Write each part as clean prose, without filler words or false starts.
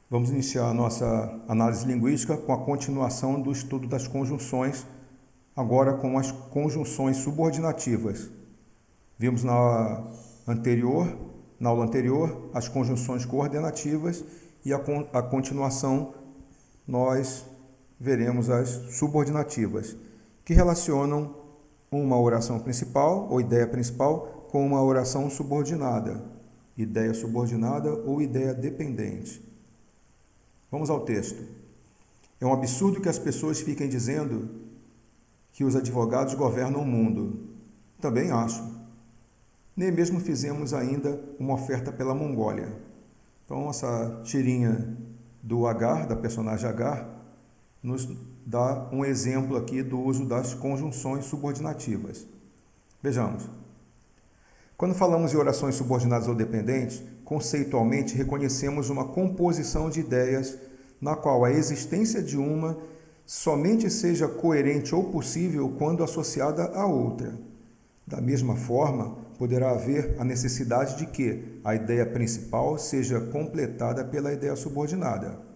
Vamos iniciar a nossa análise linguística com a continuação do estudo das conjunções, agora com as conjunções subordinativas. Vimos na aula anterior, as conjunções coordenativas e a continuação nós veremos as subordinativas, que relacionam uma oração principal ou ideia principal com uma oração subordinada, ideia subordinada ou ideia dependente. Vamos ao texto. É um absurdo que as pessoas fiquem dizendo que os advogados governam o mundo. Também acho. Nem mesmo fizemos ainda uma oferta pela Mongólia. Então, essa tirinha do Agar, da personagem Agar, nos dá um exemplo aqui do uso das conjunções subordinativas. Vejamos. Quando falamos em orações subordinadas ou dependentes, conceitualmente reconhecemos uma composição de ideias na qual a existência de uma somente seja coerente ou possível quando associada a outra. Da mesma forma, poderá haver a necessidade de que a ideia principal seja completada pela ideia subordinada.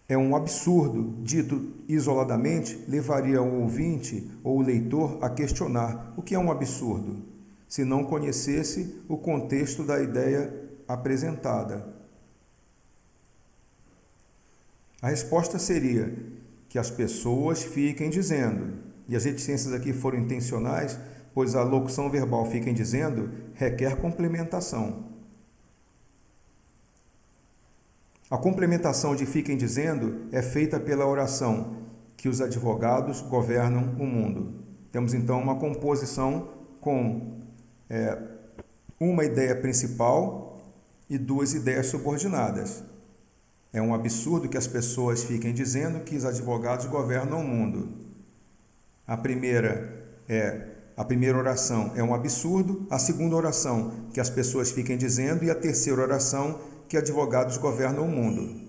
É um absurdo, dito isoladamente, levaria o ouvinte ou o leitor a questionar o que é um absurdo, se não conhecesse o contexto da ideia apresentada. A resposta seria que as pessoas fiquem dizendo, e as reticências aqui foram intencionais, pois a locução verbal fiquem dizendo requer complementação. A complementação de fiquem dizendo é feita pela oração que os advogados governam o mundo. Temos então uma composição com uma ideia principal e duas ideias subordinadas. É um absurdo que as pessoas fiquem dizendo que os advogados governam o mundo. A primeira oração é um absurdo, a segunda oração que as pessoas fiquem dizendo e a terceira oração que advogados governam o mundo.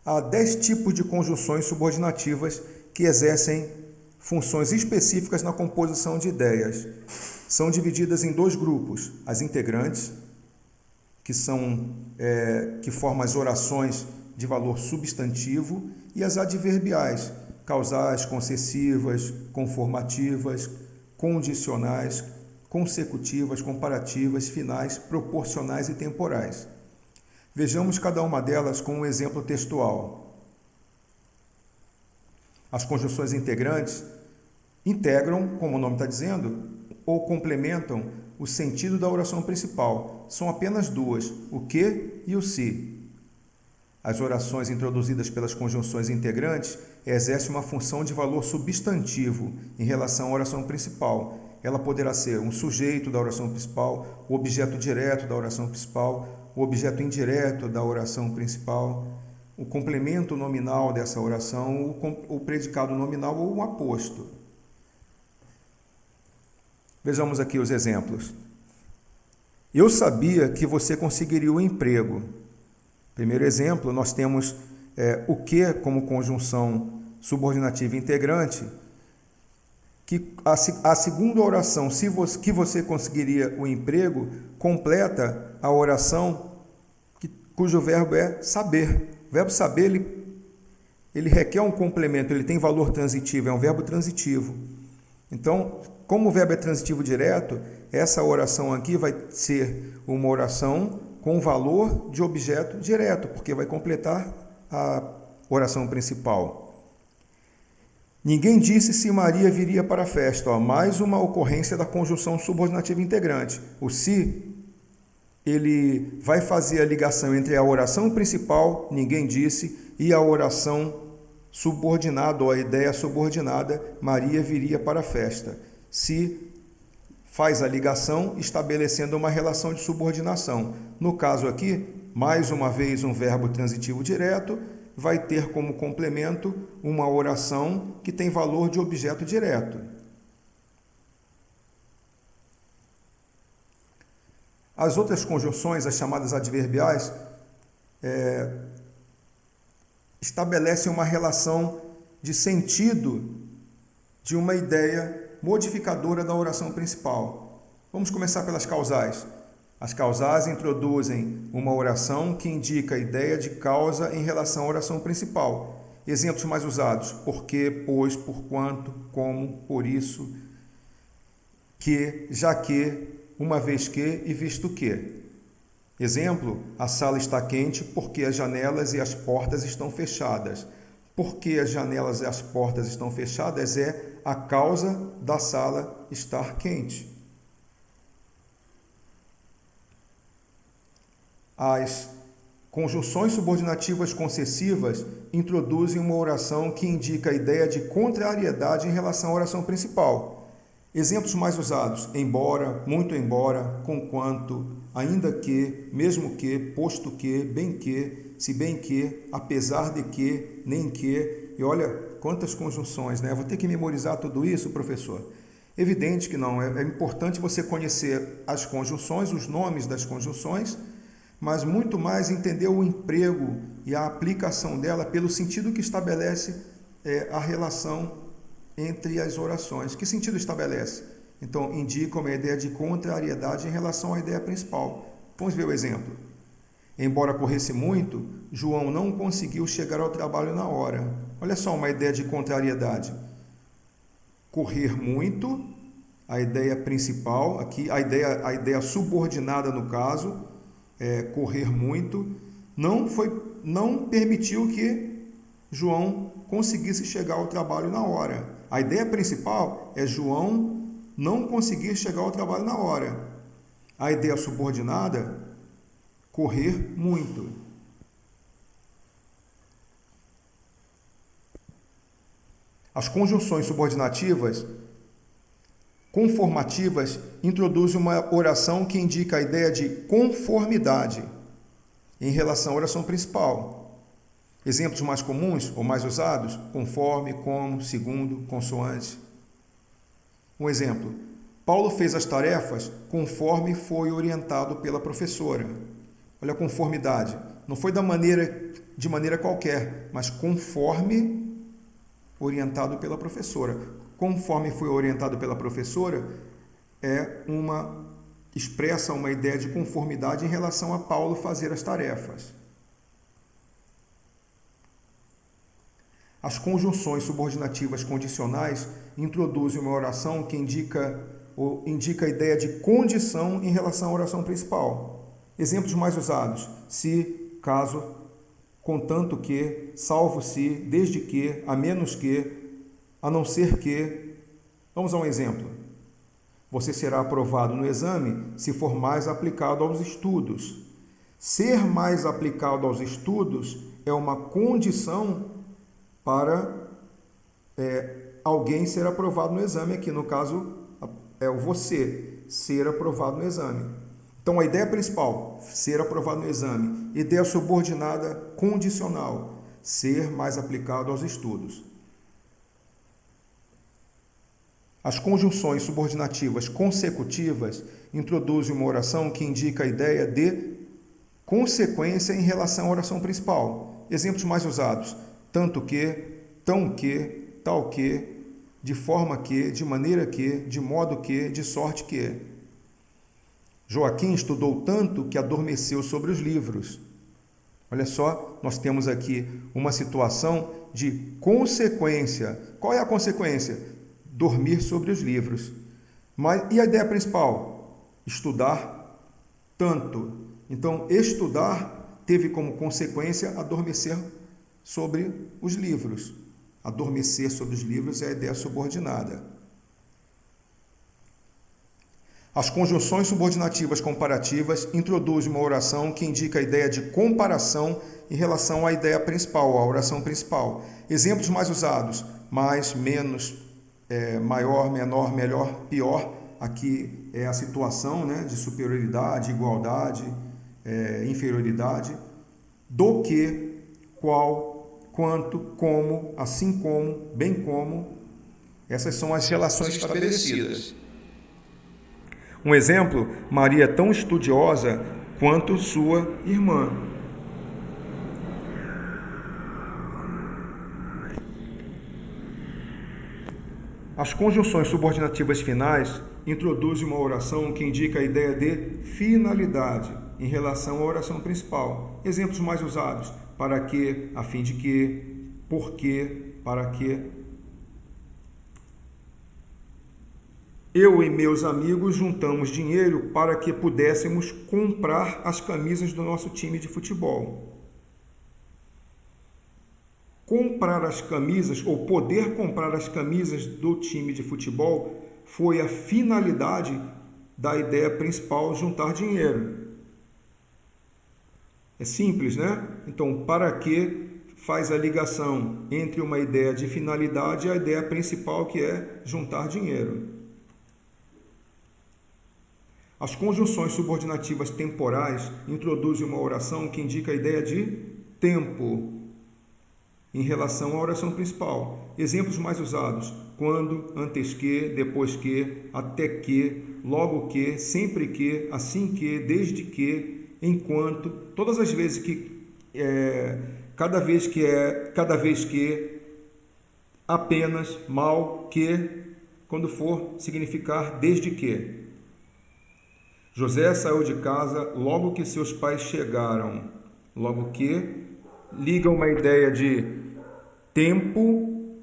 Há 10 tipos de conjunções subordinativas que exercem funções específicas na composição de ideias. São divididas em 2 grupos: as integrantes, que formam as orações de valor substantivo, e as adverbiais, causais, concessivas, conformativas, condicionais, consecutivas, comparativas, finais, proporcionais e temporais. Vejamos cada uma delas com um exemplo textual. As conjunções integrantes integram, como o nome está dizendo, ou complementam o sentido da oração principal. São apenas 2, o que e o se. As orações introduzidas pelas conjunções integrantes exercem uma função de valor substantivo em relação à oração principal. Ela poderá ser um sujeito da oração principal, o objeto direto da oração principal, o objeto indireto da oração principal, o complemento nominal dessa oração, o predicado nominal ou o aposto. Vejamos aqui os exemplos. Eu sabia que você conseguiria o emprego. Primeiro exemplo, nós temos o que como conjunção subordinativa integrante, que a segunda oração, que você conseguiria o emprego, completa a oração cujo verbo é saber. O verbo saber, ele requer um complemento, ele tem valor transitivo, é um verbo transitivo. Então, como o verbo é transitivo direto, essa oração aqui vai ser uma oração com valor de objeto direto, porque vai completar a oração principal. Ninguém disse se Maria viria para a festa. Mais uma ocorrência da conjunção subordinativa integrante. O se, ele vai fazer a ligação entre a oração principal, ninguém disse, e a oração subordinada, ou a ideia subordinada, Maria viria para a festa. Se faz a ligação estabelecendo uma relação de subordinação. No caso aqui, mais uma vez um verbo transitivo direto, vai ter como complemento uma oração que tem valor de objeto direto. As outras conjunções, as chamadas adverbiais, estabelecem uma relação de sentido de uma ideia modificadora da oração principal. Vamos começar pelas causais. As causais introduzem uma oração que indica a ideia de causa em relação à oração principal. Exemplos mais usados: porque, pois, porquanto, como, por isso, que, já que, uma vez que e visto que. Exemplo: a sala está quente porque as janelas e as portas estão fechadas. Porque as janelas e as portas estão fechadas é a causa da sala estar quente. As conjunções subordinativas concessivas introduzem uma oração que indica a ideia de contrariedade em relação à oração principal. Exemplos mais usados: embora, muito embora, conquanto, ainda que, mesmo que, posto que, bem que, se bem que, apesar de que, nem que. E olha quantas conjunções, né? Vou ter que memorizar tudo isso, professor? Evidente que não. É importante você conhecer as conjunções, os nomes das conjunções, mas muito mais entender o emprego e a aplicação dela pelo sentido que estabelece a relação entre as orações. Que sentido estabelece? Então, indica uma ideia de contrariedade em relação à ideia principal. Vamos ver o exemplo. Embora corresse muito, João não conseguiu chegar ao trabalho na hora. Olha só uma ideia de contrariedade. Correr muito, a ideia principal, aqui a ideia subordinada no caso, correr muito, não permitiu que João conseguisse chegar ao trabalho na hora. A ideia principal é João não conseguir chegar ao trabalho na hora. A ideia subordinada, correr muito. As conjunções subordinativas conformativas introduzem uma oração que indica a ideia de conformidade em relação à oração principal. Exemplos mais comuns ou mais usados: conforme, como, segundo, consoante. Um exemplo: Paulo fez as tarefas conforme foi orientado pela professora. Olha a conformidade. Não foi de maneira qualquer, mas conforme orientado pela professora. Conforme foi orientado pela professora, expressa uma ideia de conformidade em relação a Paulo fazer as tarefas. As conjunções subordinativas condicionais introduzem uma oração que indica a ideia de condição em relação à oração principal. Exemplos mais usados: se, caso, contanto que, salvo se, desde que, a menos que, a não ser que. Vamos a um exemplo. Você será aprovado no exame se for mais aplicado aos estudos. Ser mais aplicado aos estudos é uma condição para alguém ser aprovado no exame. Aqui, no caso, é o você ser aprovado no exame. Então, a ideia principal, ser aprovado no exame. Ideia subordinada condicional, ser mais aplicado aos estudos. As conjunções subordinativas consecutivas introduzem uma oração que indica a ideia de consequência em relação à oração principal. Exemplos mais usados: tanto que, tão que, tal que, de forma que, de maneira que, de modo que, de sorte que. Joaquim estudou tanto que adormeceu sobre os livros. Olha só, nós temos aqui uma situação de consequência. Qual é a consequência? Dormir sobre os livros. E a ideia principal? Estudar tanto. Então, estudar teve como consequência adormecer sobre os livros. Adormecer sobre os livros é a ideia subordinada. As conjunções subordinativas comparativas introduzem uma oração que indica a ideia de comparação em relação à ideia principal, à oração principal. Exemplos mais usados: mais, menos, maior, menor, melhor, pior. Aqui é a situação, né, de superioridade, igualdade, inferioridade. Do que, qual, quanto, como, assim como, bem como. Essas são as relações estabelecidas. Um exemplo: Maria é tão estudiosa quanto sua irmã. As conjunções subordinativas finais introduz uma oração que indica a ideia de finalidade em relação à oração principal. Exemplos mais usados: para que, a fim de que, por que, para que. Eu e meus amigos juntamos dinheiro para que pudéssemos comprar as camisas do nosso time de futebol. Comprar as camisas, ou poder comprar as camisas do time de futebol, foi a finalidade da ideia principal, juntar dinheiro. É simples, né? Então, para que faz a ligação entre uma ideia de finalidade e a ideia principal, que é juntar dinheiro. As conjunções subordinativas temporais introduzem uma oração que indica a ideia de tempo em relação à oração principal. Exemplos mais usados: quando, antes que, depois que, até que, logo que, sempre que, assim que, desde que, enquanto. Todas as vezes que, cada vez que, apenas, mal, que, quando for significar desde que. José saiu de casa logo que seus pais chegaram. Logo que liga uma ideia de tempo,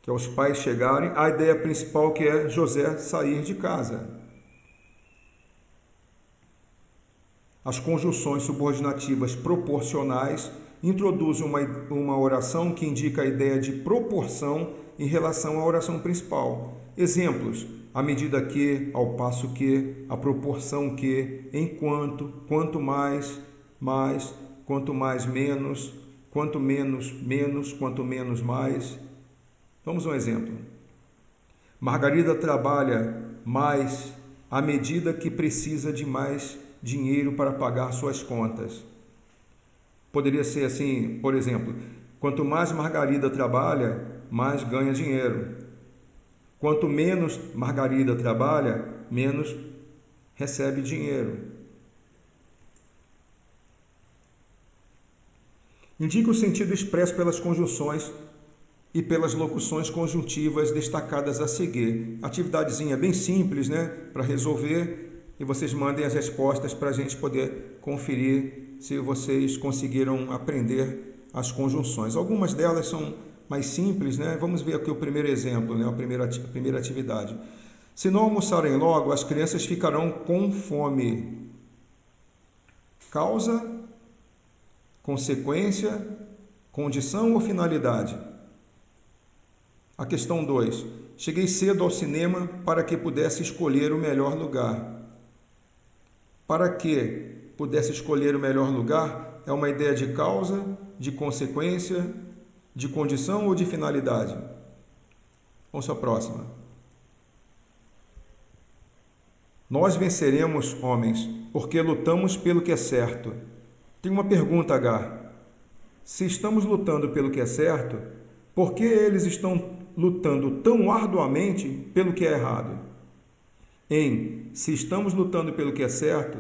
que é os pais chegarem, a ideia principal, que é José sair de casa. As conjunções subordinativas proporcionais introduzem uma oração que indica a ideia de proporção em relação à oração principal. Exemplos: à medida que, ao passo que, à proporção que, enquanto, quanto mais, mais, quanto mais, menos, quanto menos, menos, quanto menos, mais. Vamos a um exemplo. Margarida trabalha mais à medida que precisa de mais dinheiro para pagar suas contas. Poderia ser assim, por exemplo: quanto mais Margarida trabalha, mais ganha dinheiro. Quanto menos Margarida trabalha, menos recebe dinheiro. Indica o sentido expresso pelas conjunções e pelas locuções conjuntivas destacadas a seguir. Atividadezinha bem simples, né, para resolver, e vocês mandem as respostas para a gente poder conferir se vocês conseguiram aprender as conjunções. Algumas delas são mais simples, né? Vamos ver aqui o primeiro exemplo, né? A primeira atividade. Se não almoçarem logo, as crianças ficarão com fome. Causa, consequência, condição ou finalidade? A questão 2. Cheguei cedo ao cinema para que pudesse escolher o melhor lugar. Para que pudesse escolher o melhor lugar é uma ideia de causa, de consequência, de condição ou de finalidade? Vamos à próxima. Nós venceremos, homens, porque lutamos pelo que é certo. Tem uma pergunta, H. Se estamos lutando pelo que é certo, por que eles estão lutando tão arduamente pelo que é errado? Se estamos lutando pelo que é certo,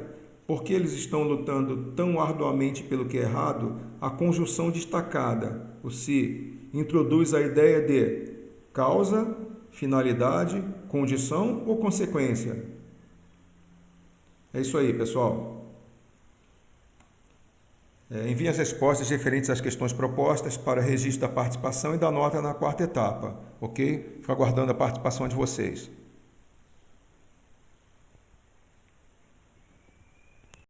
por que eles estão lutando tão arduamente pelo que é errado? A conjunção destacada, o se, introduz a ideia de causa, finalidade, condição ou consequência. É isso aí, pessoal. Envie as respostas referentes às questões propostas para registro da participação e da nota na quarta etapa, ok? Fico aguardando a participação de vocês.